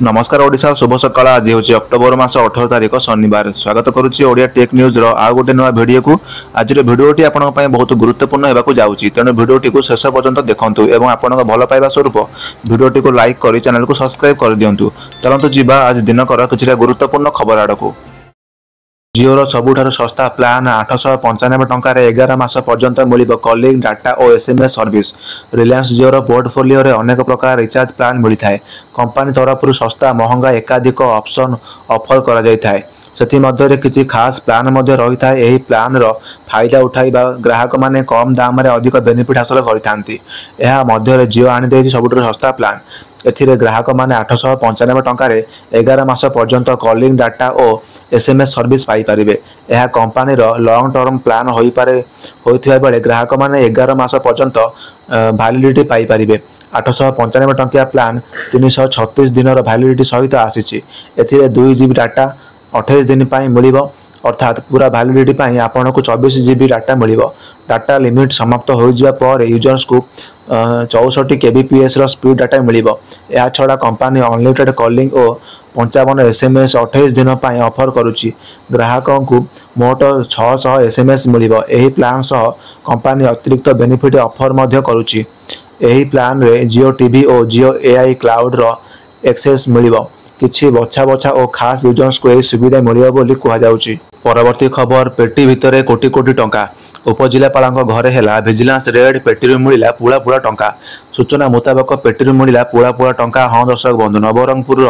नमस्कार ओडिशा शुभ सकाळ। आज हूँ अक्टोबर मास 18 तारिख शनिवार। स्वागत करुच्ची ओडिया टेक न्यूज आउ गोटे नुआ भिडियो को। आज भिडियोटी आपन बहुत गुरुत्वपूर्ण होगा जाऊँगी, तेणु भिडियोटी को शेष पर्यंत देखूँ और आपण भल पाइबा स्वरूप भिडियोटी को लाइक कर चैनल को सब्सक्राइब कर दिंतु। चलतु जीवा आज दिनकर किसी गुरुत्वपूर्ण खबर आड़ को। जिओर सबुठार सस्ता प्लान 895 टंकार 11 मास पर्यंत मिल कॉलिंग डाटा और एसएमएस सर्विस। रिलायंस जिओर पोर्टफोलियो रे अनेक प्रकार रिचार्ज प्लान मिलता है। कंपनी तरफ सस्ता महंगा एकाधिक ऑप्शन ऑफर करा जायता है। सेथि मध्य किसी खास प्लान मध्य रही था। यही प्लान रो फायदा उठाइबा ग्राहक माने कम दाम रे अधिक बेनिफिट हासिल करथांती। एहा मध्य जिओ आनी देछि सबुठार सस्ता प्लान। एथिरे ग्राहक माने 895 टंकार 11 मास पर्यंत कॉलिंग डाटा और एसएमएस सर्विस पाई परिबे। यह कंपनी लॉन्ग टर्म प्लान होई पारे होइथिबा बेले ग्राहक माने 11 मास पर्यंत वैलिडिटी पाई परिबे। 895 टंकिया प्लान 336 दिन वैलिडिटी सहित आसीछि। एथिरे 2 जीबी डाटा 28 दिन पाई मिलिबो, अर्थात पूरा वैलिडिटी पाई आपन को 24 जीबी डाटा मिलिबो। डाटा लिमिट समाप्त हो जिबा पर यूजर्स को 64 kbps रो स्पीड डाटा मिलिबो। या छड़ा कंपनी अनलिमिटेड कॉलिंग और 55 एसएमएस 28 दिन पाई ऑफर करुच्ची। ग्राहकों को मोट 600 एसएमएस मिलिबो। एही प्लान सह कंपनी अतिरिक्त बेनिफिट ऑफर मध्य करुच्ची। एही प्लान रे जियो टीवी और जियो एआई क्लाउड रो एक्सेस मिलिबो। किछि बछा बछा और खास यूजर्स को यह सुविधा मिलिबो बोली कहा जाउची। परवर्ती खबर, पेटी भितरे कोटी कोटी टंका। उपजिलापाल घरे है विजिलेंस रेड, पेटी मिला पुला पुला टंका। सूचना मुताबक पेटी मिला पुला पुला टंका। हाँ दर्शक बंधु, नवरंगपुर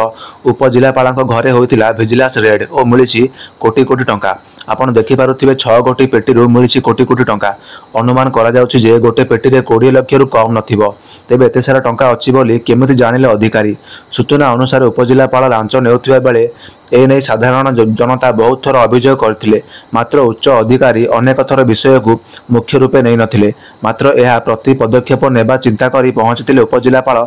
उपजिलापाल घरे होता विजिलेंस रेड और मिली कोटी कोटी टंका। आपड़ देखिपे 6 गोटी पेटी मिली कोटी कोटी टंका। अनुमान करा गोटे पेटी 20 लाख रु कम नथिबो। तेबे एते सारा टंका अच्छी बोली केमिति जानिले अधिकारी। सूचना अनुसार उपजिलापाल लांच नेउथिबा बेले एने साधारण जनता बहुत थर अभियोग करथिले, मात्र उच्च अधिकारी अनेक थर विषय को मुख्य रूपे नहीं नथिले। मात्र यह प्रति पदक्षेप नेबा चिंता करी पहुंचथिले उपजिलापाल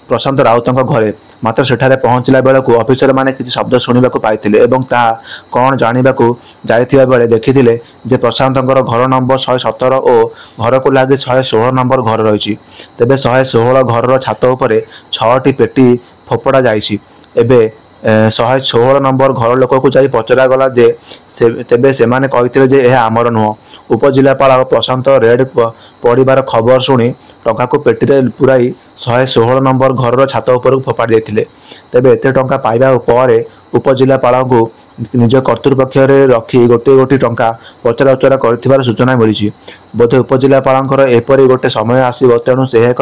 प्रशांत राउत घरे। मात्र सेठारे पहुंचला बेलू ऑफिसर माने किसी शब्द शुणा पाइथिले एवं ताहा कौन जानिबाकू जाइथिबा बेले देखिथिले जे प्रशांत घर नंबर 117 और घर को लगे 116 नंबर घर रही। तेबे 116 घर छात उपरे 6टी पेटी फोपड़ा जाइछि। एबे 116 नंबर घर लोक को जाई पचरा गला जे तेबे से माने कहिथिले जे यह आमर नुह। उपजिलापाल प्रशांत रेड पड़िबार खबर शुणी टंका को पेटी पुराई 116 नंबर घर छात उपर फोपाड़ी देते। तेबे एते टंका पाइबा पर उपजिलापाल को निज कर्तृपक्ष रखी गोटे गोटी टंका पचरा उचरा कर सूचना मिली। बोधे उपजिलापाल एपरी गोटे समय आसो, तेणु से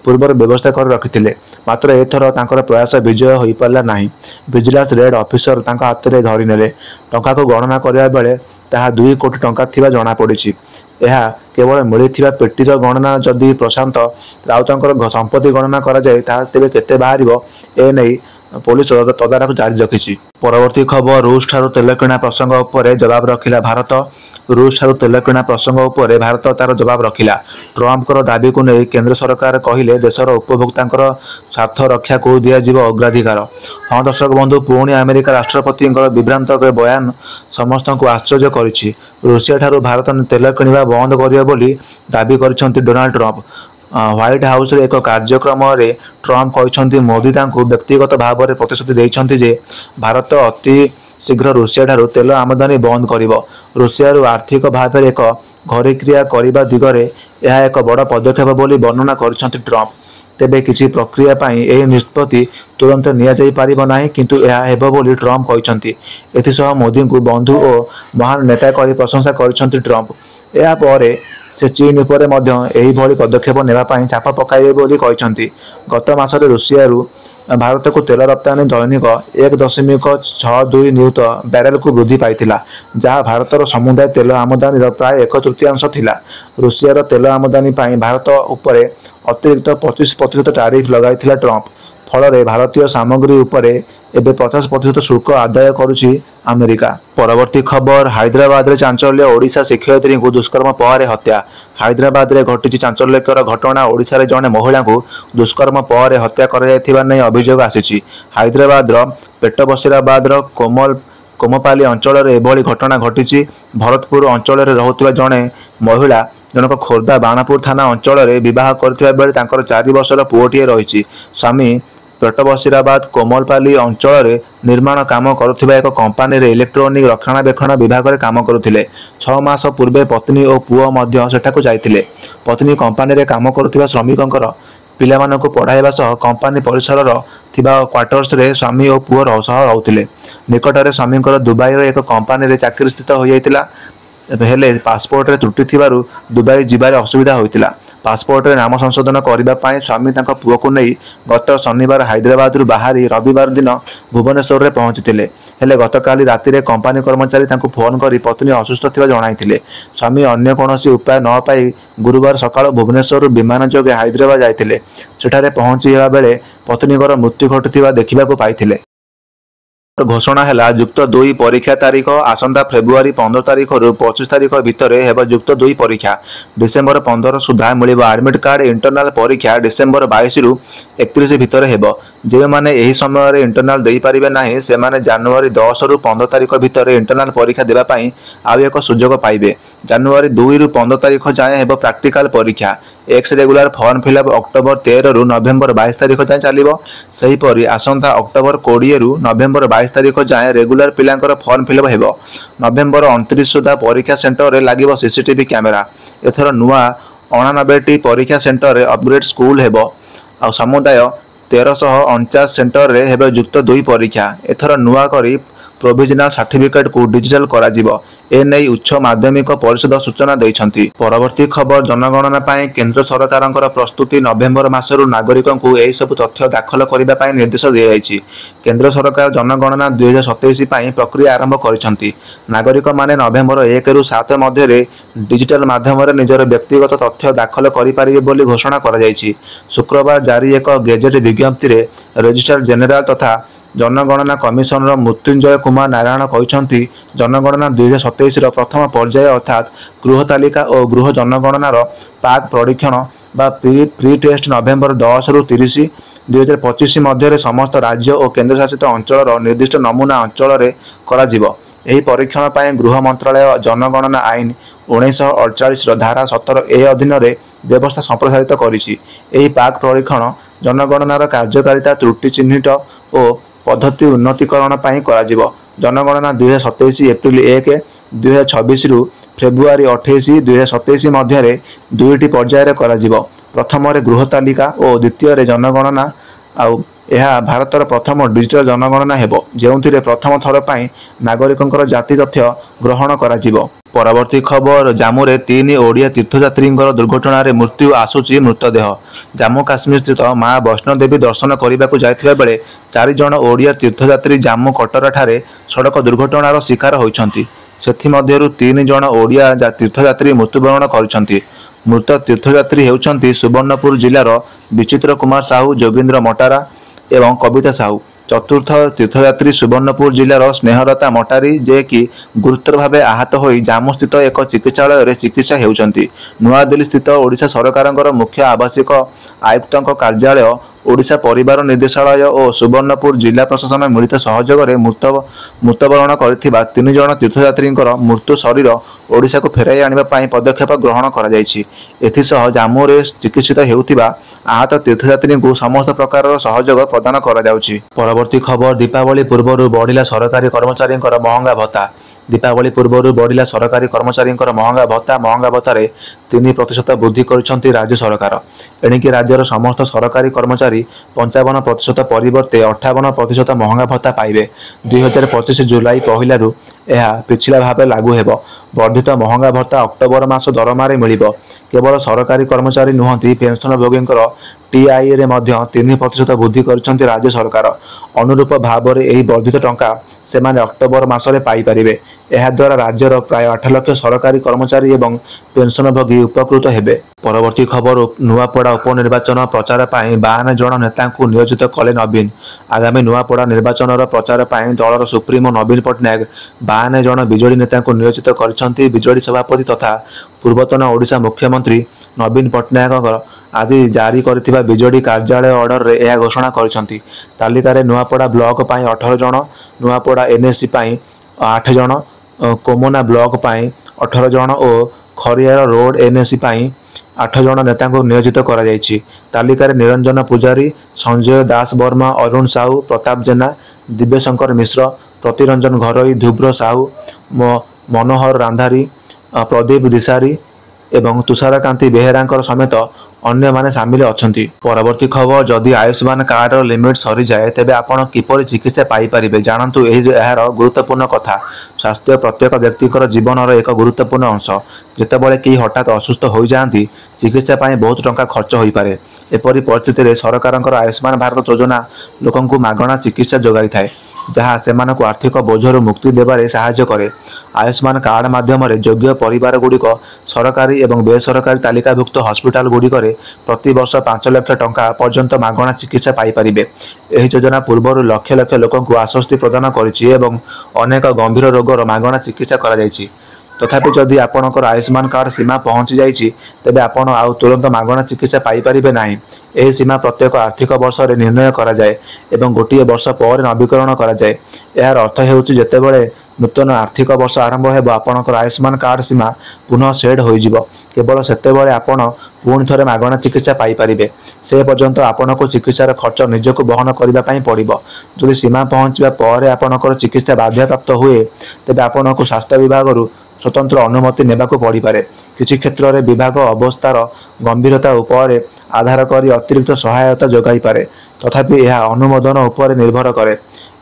पूर्व व्यवस्था कर रखिते। मात्र एथर तांकर प्रयास विजय हो पारा ना। विजिलेंस रेड ऑफिसर हाथ में धरी नेले। टंका को गणना करने बेले ताहा 2 कोटी टंका थिबा जणा पड़िछि। यह केवल मिलता पेटीर गणना जदि प्रशांत राउतर संपत्ति गणना करा जाए तेबे केते बाहरिबो ए नै पुलिस तदारख जारी रखी। परवर्ती खबर, रूस ठारू तेल किणा प्रसंग उपर जवाब रखिला भारत। रूस ठारू तेल किणा प्रसंग उपर भारत तार जवाब रखिला। ट्रम्प दाबी को नहीं केंद्र सरकार कहले देशर उपभोक्ता स्वार्थ रक्षा को दिज्व अग्राधिकार। हाँ दर्शक बंधु, पुणी अमेरिका राष्ट्रपति विभ्रांत बयान समस्त को आश्चर्य करिछि। रूसिया ठारू भारत तेल किणवा बंद करियो बोली दाबी करिसेंति डोनाल्ड ट्रम्प। व्हाइट हाउस रे एक कार्यक्रम रे ट्रम्प कहते मोदी तांको व्यक्तिगत भाव में प्रतिश्रुति देइछंती जे भारत अति शीघ्र रूसिया ठारू तेल आमदानी बंद करिवो। रूसिया आर्थिक भाव में एक घरी क्रिया करने दिगरे यह एक बड़ पदक्षेप बोली वर्णना करिसेंती ट्रम्प। तेबे किसी प्रक्रिया पाई यह निष्पत्ति तुरंत निया जाई पारिबो नाही, किंतु यह हेबो बोली ट्रम्प कहते। एथिसह मोदी को बंधु और महान नेता कही प्रशंसा करिसेंती ट्रम्प। या परे से चीन उपर यही भली पदक्षेप नेबाई चाप पकाइबे बोली कहते। गत मासरे रूसिया भारत को तेल रप्तानी दैनिक 1.62 नियुत बैरेल को वृद्धि पाइथिला, जहाँ भारतर समुदाय तेल आमदानी प्राय 1/3 थिला। रूसिया तेल आमदानी पाई भारत उपरे अतिरिक्त 25% टैरिफ लगाइथिला ट्रम्प। फल भारतीय सामग्री उपरे एबे 50% शुल्क आदाय करुछि अमेरिका। परवर्ती खबर, हैदराबाद रे चांचल्य, ओडिशा शिक्षयित्री को दुष्कर्म पर हत्या। हैदराबाद रे घटी चांचल्यकर घटना। ओडिशा रे जने महिला को दुष्कर्म पर हत्या कर अभियोग आसी। हैदराबाद पेट बसिराबाद कोमपाली अंचल एभली घटना घटी। भरतपुर अंचल रोकता जड़े महिला जनक खोर्धा बाणपुर थाना अंचल बह कर 4 वर्षर पुओटीए रही। स्वामी पेटबसिराबाद कोमलपाली अंचल निर्माण काम करुवा एक कंपानी इलेक्ट्रोनिक रक्षणाबेक्षण विभाग में काम करुले। 6 मास पूर्वे पत्नी और पुओ सेठाकु जाइथिले। पत्नी कंपानी काम करुवा श्रमिकंकर पिलामानकु पढ़ाइबा सह कंपानी परिसर थिबा क्वार्टर्स रे स्वामी और पुओ सह रहउथिले। निकटरे स्वामींकर दुबई रो एक कंपानी रे चाकरी स्थित हो जाइतिला। हेले पासपोर्ट रे त्रुटि थिबारु दुबई जिबारे असुविधा होइतिला। पासपोर्ट रे नाम संशोधन करने पाई स्वामी तांका पुओ को नहीं गत शनिवार हैदराबाद रु बाहरी रविवार दिन भुवनेश्वर रे पहुंचीथिले। हेले गतकाली राति रे कंपानी कर्मचारी तांको फोन करी पत्नी असुस्थ थिबा जणाइथिले। स्वामी अन्य कोनोसी उपाय न पाई गुरुवार सकाळ भुवनेश्वर रु विमान जोगे हैदराबाद जाइथिले। सेठारे पहुंचीबा बेले पत्नीकर मृत्यु घटिथिबा देखिबाकू पाइथिले। घोषणा है युक्त 2 परीक्षा तारीख आसंता फेब्रुआरी 15 तारीख रु 25 तारीख भितर हेब युक्त 2 परीक्षा। डिसेम्बर 15 सुधा मिलिबो एडमिट कार्ड। इंटरनल परीक्षा डिसेम्बर 22 रु 31 भितर हेब। जे माने एही समय रे इंटरनल देई परिबे नाही से माने जनवरी 10 रु 15 तारीख भितर इंटरनल परीक्षा देबा पई आउ एक सुजोग पाइबे। जनवरी 2 रु 15 तारीख जाए हेब प्रैक्टिकल परीक्षा। X regular form fill up October 13 रु नवेम्बर 22 तारीख जाए चलिबो। सही परी आसंता अक्टोबर 20 रु नवेम्बर 22 तारीख जाए रेगुलर पिलांकर फॉर्म फिलअप हेबो। नवेम्बर 29 सुधा परीक्षा सेंटर रे लागिबो सीसीटीवी कैमेरा। एथर नुआ 89टी परीक्षा सेंटर रे अपग्रेड स्कूल हेबो। आ समुदाय 1349 सेंटर रे हेबे युक्त 2 परीक्षा। एथर नुआ करी प्रोविजनल सर्टिफिकेट को डिजिटल करा जिवो। एने उच्च माध्यमिक परिषद सूचना दैछंती। परवर्ती खबर जनगणना पाई केंद्र सरकारंकर प्रस्तुति नवेम्बर मासरु नागरिकों को एही सब तथ्य दाखल करिबा पाई निर्देश दिया जायछि। केंद्र सरकार जनगणना 2027 पाई प्रक्रिया आरंभ करिसंती। नागरिक माने नवेम्बर 1 रु 7 मध्य रे डिजिटल माध्यम रे निजर व्यक्तिगत तथ्य दाखल करि पारिबे बोली घोषणा करा जायछि। शुक्रवार जारी एक गेजेट विज्ञप्ति रे रजिस्ट्रार जनरल तथा जनगणना कमिशनर मृत्युंजय कुमार नारायण कहते जनगणना 2027 प्रथम पर्याय अर्थात गृह तालिका और गृह जनगणनार पाक परीक्षण बा प्री टेस्ट नवेम्बर 10 रु 30 2025 मध्य समस्त राज्य और केन्द्रशासित अंचल निर्दिष्ट नमूना अंचल रे करा जिवो। एही परीक्षण पाई गृह मंत्रालय जनगणना आईन 1948 धारा 17A अधीन रे व्यवस्था संप्रसारित करिछि। एही पाक परीक्षण जनगणनार कार्यकारिता त्रुटि चिन्हित और पद्धति उन्नतीकरण पाई करा जिवो। जनगणना 2027 एप्रिल 1 2026 रु फेब्रुआरी 28 2027 मध्य रे 2टी पर्याय करा जिवो। प्रथम रे गृह तालिका और द्वितीय रे जनगणना आउ यह भारतर प्रथम डिजिटल जनगणना हेबो जेउथिरे प्रथम थर पाई नागरिकंकर जाति तथ्य ग्रहण करा जिवो। परवर्ती खबर जम्मू रे 3 ओडिया तीर्थयात्री दुर्घटना रे मृत्यु आसुची मृतदेह। जम्मू काश्मीर स्थित मां वैष्णोदेवी दर्शन करने जाइथिबा बेले 4 जण ओडिया तीर्थयात्री जम्मू कटरा ठारे सड़क दुर्घटनार शिकार होइछंती। सेथि मध्यरु 3 जण ओडिया तीर्थयात्री मृत्युवरण करिसंती। मृत तीर्थयात्री हेउछंती सुवर्णपुर जिलार विचित्र कुमार साहू, जोगेंद्र मटारा एवं कविता साहू। चतुर्थ तीर्थयात्री सुवर्णपुर जिलार स्नेहलता मटारी जे कि गुरुतर भावे आहत होई जम्मू स्थित एक चिकित्सालय रे चिकित्सा हेउछंती। नुआदिल्ली स्थित ओडिशा सरकारंकर मुख्य आवासिक आयुक्तंक कार्यालय, ओडिशा परिवार निर्देशालय और सुवर्णपुर जिला प्रशासन मिलित सहयोग में मृतवरण करथिबा 3 जण तीर्थयात्री मृत्यु शरीर ओडिशा को फेराई आनिबा पाई पदक्षेप ग्रहण करा जायछि। एथिसह जम्मू रे चिकित्सित हेउथिबा आहत तीर्थयात्री को समस्त प्रकार सहयोग प्रदान करा जाउछि। परवर्ती खबर दीपावली पूर्व बढ़िला सरकारी कर्मचारी महंगा भत्ता। दीपावली पूर्व बढ़िला सरकारी कर्मचारी महंगा भत्ता 3% वृद्धि करिसंती राज्य सरकार। एणिकी राज्यर समस्त सरकारी कर्मचारी 55% परिवर्ते 58% महंगा भत्ता पाइबे। 2025 जुलाई 1 रु यह पिछला भाव लागू हेबो। वर्धित महंगा भत्ता अक्टोबर मास दरमारे मिलिबो। केवल सरकारी कर्मचारी नुहंती पेंशनभोगींकर टीआई रे मध्य 3% वृद्धि करिसंती राज्य सरकार। अनुरूप भाव में यही वर्धित टंका सेमाने अक्टोबर मासरे पाई परिबे। एहा द्वारा राज्यर प्राय 8 लाख सरकारी कर्मचारी एवं पेंशनभोगी उपकृत हेबे। परवर्ती खबर नुआपड़ा उपनिर्वाचन प्रचार पाई 52 जण नेता नियोजित कले नवीन। आगामी नुआपड़ा निर्वाचन प्रचार पाई दलर सुप्रीमो नवीन पट्टनायक 52 जण बिजेडी नेता नियोजित करिसंती। बिजेडी सभापति तथा पूर्वतन ओडिशा मुख्यमंत्री नवीन पट्टनायक आज जारी करथिबा बिजेडी कार्यालय ऑर्डर रे यह घोषणा करिसंती। तालिका नुआपड़ा ब्लॉक पाई 18 जण, नुआपड़ा एनएससी पाई 8 जण, कोमोना ब्लॉक पाई 18 जण और खरियार रोड एनएससी पाई 8 ଜଣ ନେତାଙ୍କୁ ନିୟୋଜିତ କରାଯାଇଛି। ତାଲିକାରେ ନିରଞ୍ଜନ ପୂଜାରୀ, ସଞ୍ଜୟ ଦାସ ବର୍ମା, ଅରୁଣ ସାହୁ, ପ୍ରତାପ ଜେନା, ଦିବ୍ୟଶଙ୍କର ମିଶ୍ର, ପ୍ରତିରଞ୍ଜନ ଘରୋଇ, ଧ୍ରୁବ ସାହୁ, ମନୋହର ରାନ୍ଧାରୀ, ପ୍ରଦୀପ ଦିଶାରୀ ଏବଂ ତୁଷାରକାନ୍ତି ବେହେରାଙ୍କର ସମେତ ଅନ୍ୟମାନେ ସାମିଲ ଅଛନ୍ତି। ପରବର୍ତ୍ତୀ ଖବର, ଯଦି ଆୟୁଷ୍ମାନ କାର୍ଡର ଲିମିଟ୍ ସରିଯାଏ ତେବେ ଆପଣ କିପରି ଚିକିତ୍ସା ପାଇପାରିବେ ଜାଣନ୍ତୁ ଏହାର ଗୁରୁତ୍ୱପୂର୍ଣ୍ଣ କଥା। ସ୍ୱାସ୍ଥ୍ୟ ପ୍ରତ୍ୟେକ ବ୍ୟକ୍ତିଙ୍କର ଜୀବନର ଏକ ଗୁରୁତ୍ୱପୂର୍ଣ୍ଣ ଅଂଶ। ଯେତେବେଳେ କେହି ହଠାତ୍ ଅସୁସ୍ଥ ହୋଇଯାଆନ୍ତି ଚିକିତ୍ସା ପାଇଁ ବହୁତ ଟଙ୍କା ଖର୍ଚ୍ଚ ହୋଇପାରେ। ଏପରି ପରିସ୍ଥିତିରେ ସରକାରଙ୍କର ଆୟୁଷ୍ମାନ ଭାରତ ଯୋଜନା ଲୋକଙ୍କୁ ମାଗଣା ଚିକିତ୍ସା ଯୋଗାଇଥାଏ, ଯାହା ସେମାନଙ୍କୁ ଆର୍ଥିକ ବୋଝରୁ ମୁକ୍ତି ଦେବାରେ ସାହାଯ୍ୟ କରେ। ଆୟୁଷ୍ମାନ କାର୍ଡ ମାଧ୍ୟମରେ ଯୋଗ୍ୟ ପରିବାରଗୁଡ଼ିକ ସରକାରୀ ଏବଂ ବେସରକାରୀ ତାଲିକାଭୁକ୍ତ ହସ୍ପିଟାଲଗୁଡ଼ିକରେ ପ୍ରତିବର୍ଷ 5 ଲକ୍ଷ ଟଙ୍କା ପର୍ଯ୍ୟନ୍ତ ମାଗଣା ଚିକିତ୍ସା ପାଇପାରିବେ। ଏହି ଯୋଜନା ପୂର୍ବରୁ ଲକ୍ଷ ଲକ୍ଷ ଲୋକଙ୍କୁ ଆଶ୍ୱସ୍ତି ପ୍ରଦାନ କରିଛି ଏବଂ ଅନେକ ଗମ୍ଭୀର ରୋଗର ମାଗଣା ଚିକିତ୍ସା କରାଯାଇଛି। ତଥାପି ଯଦି ଆପଣଙ୍କର ଆୟୁଷ୍ମାନ କାର୍ଡ ସୀମା ପହଞ୍ଚି ଯାଇଛି ତେବେ ଆପଣ ଆଉ ତୁରନ୍ତ ମାଗଣା ଚିକିତ୍ସା ପାଇପାରିବେ ନାହିଁ। ଏହି ସୀମା ପ୍ରତ୍ୟେକ ଆର୍ଥିକ ବର୍ଷରେ ନିର୍ଣ୍ଣୟ କରାଯାଏ ଏବଂ ଗୋଟିଏ ବର୍ଷ ପରେ ନବୀକରଣ କରାଯାଏ। ଏହାର ଅର୍ଥ ହେଉଛି ଯେତେବେଳେ ନୂତନ ଆର୍ଥିକ ବର୍ଷ ଆରମ୍ଭ ହେବ ଆପଣଙ୍କର ଆୟୁଷ୍ମାନ କାର୍ଡ ସୀମା ପୁନଃ ସେଟ୍ ହୋଇଯିବ। କେବଳ ସେତେବେଳେ ଆପଣ ପୁଣି ଥରେ ମାଗଣା ଚିକିତ୍ସା ପାଇପାରିବେ। ସେ ପର୍ଯ୍ୟନ୍ତ ଆପଣଙ୍କୁ ଚିକିତ୍ସାର ଖର୍ଚ୍ଚ ନିଜକୁ ବହନ କରିବା ପାଇଁ ପଡ଼ିବ। ଯଦି ସୀମା ପହଞ୍ଚିବା ପରେ ଆପଣଙ୍କର ଚିକିତ୍ସା ବାଧାପ୍ରାପ୍ତ ହୁଏ ତେବେ ଆପଣଙ୍କୁ ସ୍ୱାସ୍ଥ୍ୟ ବିଭାଗରୁ ସ୍ୱତନ୍ତ୍ର ଅନୁମତି ନେବାକୁ ପଡ଼ିପାରେ। କିଛି କ୍ଷେତ୍ରରେ ବିଭାଗ ଅବସ୍ଥାର ଗମ୍ଭୀରତା ଉପରେ ଆଧାର କରି ଅତିରିକ୍ତ ସହାୟତା ଯୋଗାଇପାରେ, ତଥାପି ଏହା ଅନୁମୋଦନ ଉପରେ ନିର୍ଭର କରେ।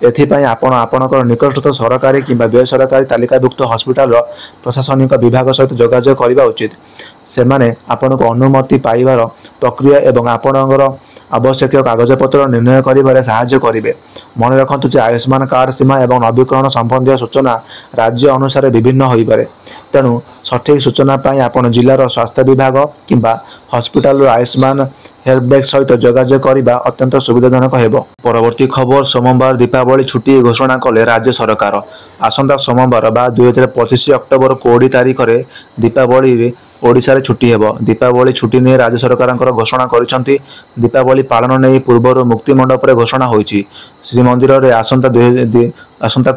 ଏଥିପାଇଁ ଆପଣ ଆପଣଙ୍କର ନିକଟସ୍ଥ ସରକାରୀ କିମ୍ବା ବେସରକାରୀ ତାଲିକାଭୁକ୍ତ ହସ୍ପିଟାଲର ପ୍ରଶାସନିକ ବିଭାଗ ସହିତ ଯୋଗାଯୋଗ କରିବା ଉଚିତ। ସେମାନେ ଆପଣଙ୍କୁ ଅନୁମତି ପାଇବାର ପ୍ରକ୍ରିୟା ଏବଂ ଆପଣଙ୍କର ଆବଶ୍ୟକୀୟ କାଗଜପତ୍ର ନିର୍ଣ୍ଣୟ କରିବାରେ ସାହାଯ୍ୟ କରିବେ। ମନେ ରଖନ୍ତୁ ଯେ ଆୟୁଷ୍ମାନ କାର୍ଡ ସୀମା ଏବଂ ନବୀକରଣ ସମ୍ବନ୍ଧୀୟ ସୂଚନା ରାଜ୍ୟ ଅନୁସାରେ ବିଭିନ୍ନ ହୋଇପାରେ। ତେଣୁ ସଠିକ୍ ସୂଚନା ପାଇଁ ଆପଣ ଜିଲ୍ଲାର ସ୍ୱାସ୍ଥ୍ୟ ବିଭାଗ କିମ୍ବା ହସ୍ପିଟାଲର ଆୟୁଷ୍ମାନ ହେଲ୍ପଡେସ୍କ ସହିତ ଯୋଗାଯୋଗ କରିବା ଅତ୍ୟନ୍ତ ସୁବିଧାଜନକ ହେବ। ପରବର୍ତ୍ତୀ ଖବର, ସୋମବାର ଦୀପାବଳି ଛୁଟି ଘୋଷଣା କଲେ ରାଜ୍ୟ ସରକାର। ଆସନ୍ତା ସୋମବାର ବା 2025 ଅକ୍ଟୋବର 20 ତାରିଖରେ ଦୀପାବଳିରେ ଓଡ଼ିଶାରେ ଛୁଟି ହେବ। ଦୀପାବଳି ଛୁଟି ନେଇ ରାଜ୍ୟ ସରକାରଙ୍କର ଘୋଷଣା କରିଛନ୍ତି। ଦୀପାବଳି ପାଳନ ନେଇ ପୂର୍ବରୁ ମୁକ୍ତିମଣ୍ଡପରେ ଘୋଷଣା ହୋଇଛି। ଶ୍ରୀମନ୍ଦିରରେ ଆସନ୍ତା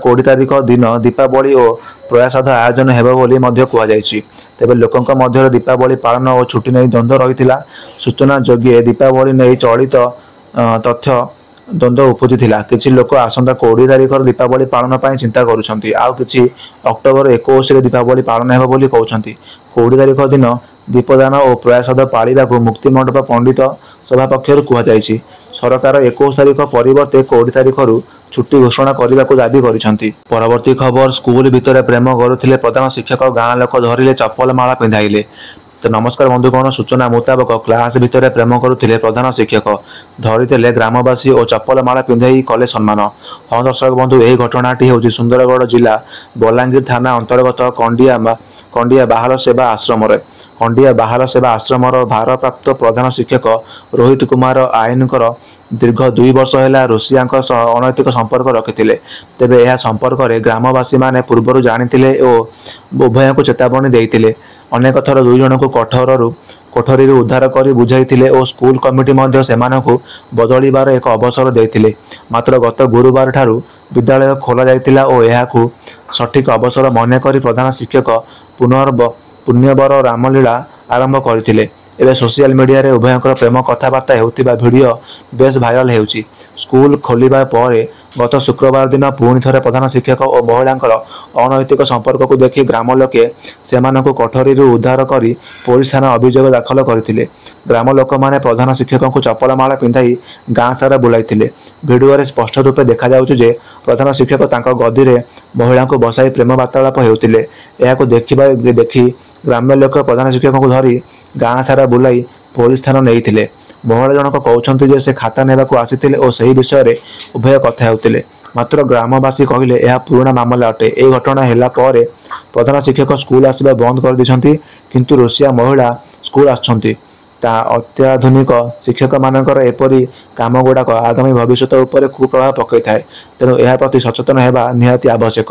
20 ତାରିଖ ଦିନ ଦୀପାବଳି ଓ ପ୍ରସାଦ ଆୟୋଜନ ହେବ ବୋଲି ମଧ୍ୟ କୁହାଯାଇଛି। ତେବେ ଲୋକଙ୍କ ମଧ୍ୟରେ ଦୀପାବଳି ପାଳନ ଓ ଛୁଟି ନେଇ ଦ୍ୱନ୍ଦ୍ୱ ରହିଥିଲା। ସୂଚନାଯୋଗ୍ୟ, ଦୀପାବଳି ନେଇ ଚଳିତ ତଥ୍ୟ ଦ୍ୱନ୍ଦ୍ୱ ଉପୁଜିଥିଲା। କିଛି ଲୋକ ଆସନ୍ତା 20 ତାରିଖର ଦୀପାବଳି ପାଳନ ପାଇଁ ଚିନ୍ତା କରୁଛନ୍ତି, ଆଉ କିଛି ଅକ୍ଟୋବର 21ରେ ଦୀପାବଳି ପାଳନ ହେବ ବୋଲି କହୁଛନ୍ତି। 20 ତାରିଖ ଦିନ ଦୀପଦାନ ଓ ପ୍ରସାଦ ପାଳିବାକୁ ମୁକ୍ତିମଣ୍ଡପ ପଣ୍ଡିତ ସଭା ପକ୍ଷରୁ କୁହାଯାଇଛି। ସରକାର 21 ତାରିଖ ପରିବର୍ତ୍ତେ 20 ତାରିଖରୁ ଛୁଟି ଘୋଷଣା କରିବାକୁ ଦାବି କରିଛନ୍ତି। ପରବର୍ତ୍ତୀ ଖବର, ସ୍କୁଲ ଭିତରେ ପ୍ରେମ କରୁଥିଲେ ପ୍ରଧାନ ଶିକ୍ଷକ, ଗାଁ ଲୋକ ଧରିଲେ ଚପଲ ମାଳ ପିନ୍ଧାଇଲେ। ତ ନମସ୍କାର ବନ୍ଧୁଗଣ, ସୂଚନା ମୁତାବକ କ୍ଲାସ ଭିତରେ ପ୍ରେମ କରୁଥିଲେ ପ୍ରଧାନ ଶିକ୍ଷକ, ଧରିଥିଲେ ଗ୍ରାମବାସୀ ଓ ଚପଲ ମାଳ ପିନ୍ଧାଇ କଲେ ସମ୍ମାନ। ହଁ ଦର୍ଶକ ବନ୍ଧୁ, ଏହି ଘଟଣାଟି ହେଉଛି ସୁନ୍ଦରଗଡ଼ ଜିଲ୍ଲା ବଲାଙ୍ଗୀର ଥାନା ଅନ୍ତର୍ଗତ କଣ୍ଡିଆ ବାହାଲ ସେବା ଆଶ୍ରମରେ। କଣ୍ଡିଆ ବାହାଲ ସେବା ଆଶ୍ରମର ଭାରପ୍ରାପ୍ତ ପ୍ରଧାନ ଶିକ୍ଷକ ରୋହିତ କୁମାର ଆଇନଙ୍କର ଦୀର୍ଘ 2 ବର୍ଷ ହେଲା ରୁଷିଆଙ୍କ ସହ ଅନୈତିକ ସମ୍ପର୍କ ରଖିଥିଲେ। ତେବେ ଏହା ସମ୍ପର୍କରେ ଗ୍ରାମବାସୀମାନେ ପୂର୍ବରୁ ଜାଣିଥିଲେ ଓ ଉଭୟଙ୍କୁ ଚେତାବନୀ ଦେଇଥିଲେ। ଅନେକ ଥର 2 ଜଣଙ୍କୁ କୋଠରୀରୁ ଉଦ୍ଧାର କରି ବୁଝାଇଥିଲେ ଓ ସ୍କୁଲ କମିଟି ମଧ୍ୟ ସେମାନଙ୍କୁ ବଦଳିବାର ଏକ ଅବସର ଦେଇଥିଲେ। ମାତ୍ର ଗତ ଗୁରୁବାର ଠାରୁ ବିଦ୍ୟାଳୟ ଖୋଲାଯାଇଥିଲା ଓ ଏହାକୁ ସଠିକ୍ ଅବସର ମନେକରି ପ୍ରଧାନ ଶିକ୍ଷକ ପୁଣ୍ୟବର ରାମଲୀଳା ଆରମ୍ଭ କରିଥିଲେ। ଏବେ ସୋସିଆଲ ମିଡ଼ିଆରେ ଉଭୟଙ୍କର ପ୍ରେମ କଥାବାର୍ତ୍ତା ହେଉଥିବା ଭିଡ଼ିଓ ବେଶ୍ ଭାଇରାଲ ହେଉଛି। ସ୍କୁଲ ଖୋଲିବା ପରେ ଗତ ଶୁକ୍ରବାର ଦିନ ପୁଣି ଥରେ ପ୍ରଧାନ ଶିକ୍ଷକ ଓ ମହିଳାଙ୍କର ଅନୈତିକ ସମ୍ପର୍କକୁ ଦେଖି ଗ୍ରାମ ଲୋକେ ସେମାନଙ୍କୁ କୋଠରୀରୁ ଉଦ୍ଧାର କରି ପୋଲିସ ଥାନା ଅଭିଯୋଗ ଦାଖଲ କରିଥିଲେ। ଗ୍ରାମ ଲୋକମାନେ ପ୍ରଧାନ ଶିକ୍ଷକଙ୍କୁ ଚପଲ ମାଳ ପିନ୍ଧାଇ ଗାଁ ସାରା ବୁଲାଇଥିଲେ। ଭିଡ଼ିଓରେ ସ୍ପଷ୍ଟ ରୂପେ ଦେଖାଯାଉଛି ଯେ ପ୍ରଧାନ ଶିକ୍ଷକ ତାଙ୍କ ଗଦିରେ ମହିଳାଙ୍କୁ ବସାଇ ପ୍ରେମ ବାର୍ତ୍ତାଳାପ ହେଉଥିଲେ। ଏହାକୁ ଦେଖି ଗ୍ରାମ୍ୟ ଲୋକ ପ୍ରଧାନ ଶିକ୍ଷକଙ୍କୁ ଧରି ଗାଁ ସାରା ବୁଲାଇ ପୋଲିସ ଥାନା ନେଇଥିଲେ। ମହିଳା ଜଣକ କହୁଛନ୍ତି ଯେ ସେ ଖାତା ନେବାକୁ ଆସିଥିଲେ ଓ ସେହି ବିଷୟରେ ଉଭୟ କଥା ହେଉଥିଲେ। ମାତ୍ର ଗ୍ରାମବାସୀ କହିଲେ ଏହା ପୁରୁଣା ମାମଲା ଅଟେ। ଏହି ଘଟଣା ହେଲା ପରେ ପ୍ରଧାନ ଶିକ୍ଷକ ସ୍କୁଲ ଆସିବା ବନ୍ଦ କରିଦେଇଛନ୍ତି, କିନ୍ତୁ ରୁଷିଆ ମହିଳା ସ୍କୁଲ ଆସୁଛନ୍ତି। ତା ଅତ୍ୟାଧୁନିକ ଶିକ୍ଷକମାନଙ୍କର ଏପରି କାମଗୁଡ଼ାକ ଆଗାମୀ ଭବିଷ୍ୟତ ଉପରେ କୁପ୍ରଭାବ ପକାଇଥାଏ। ତେଣୁ ଏହା ପ୍ରତି ସଚେତନ ହେବା ନିହାତି ଆବଶ୍ୟକ।